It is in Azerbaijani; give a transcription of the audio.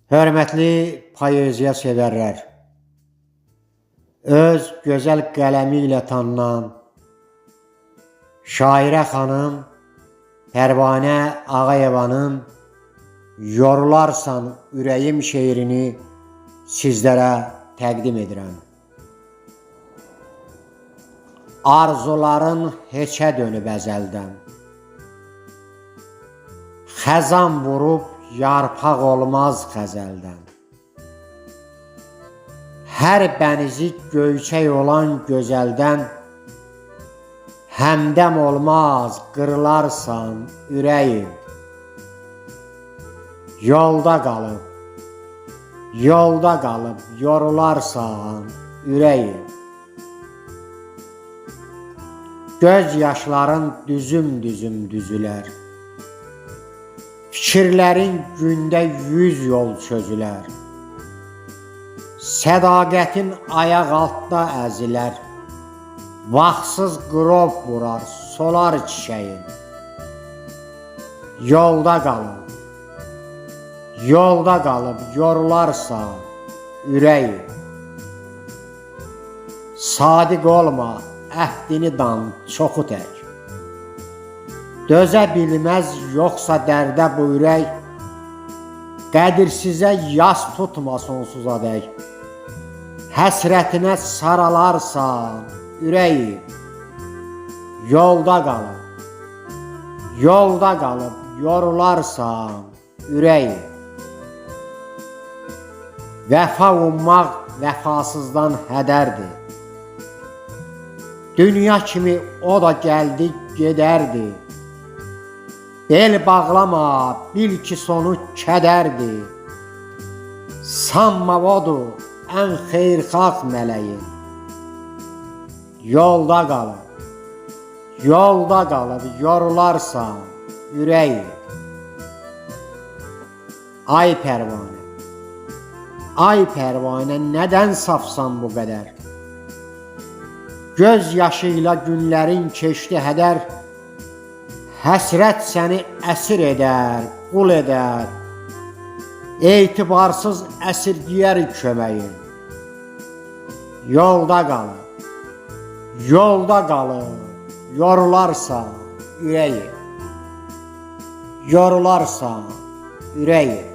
Hörmətli poeziya sevərlər, öz gözəl qələmi ilə tanınan şairə xanım Pərvanə Ağayevanın Yorularsan ürəyim şeirini sizlərə təqdim edirəm. Arzuların heçə dönüb əzəldən, xəzan vurub yarpaq olmaz xəzəldən. Hər bənizi göyçək olan gözəldən, həmdəm olmaz qırılarsan ürəyim. Yolda qalıb yorularsan ürəyim. Göz yaşların düzüm düzülər, fikirlərin gündə 100 yol çözülər. Sədaqətin ayaq altda əzilər, vaxtsız qrov vurar, solar çiçəyin. Yolda qalıb yorularsan ürəyim. Sadiq olma, əhdini dan çoxu tək. Dözə bilməz yoxsa dərdə bu ürək, qədirsizə yas tutma sonsuza dək. Həsrətinə saralarsan ürəyim. Yolda qalıb yorularsan ürəyim. Vəfa ummaq vəfasızdan hədərdir. Dünya kimi o da gəldi gedərdi. Bel bağlama, bil ki sonu kədərdir. Sanma odur ən xeyrxalq mələyin. Yolda qalıb yorularsan ürəyim. Ay Pərvanə, nədən safsan bu qədər? Göz yaşıyla günlərin keçdi hədər, həsrət səni əsir edər, qul edər, etibarsız əsirgiyər köməyin. Yolda qalıb yorularsan ürəyim.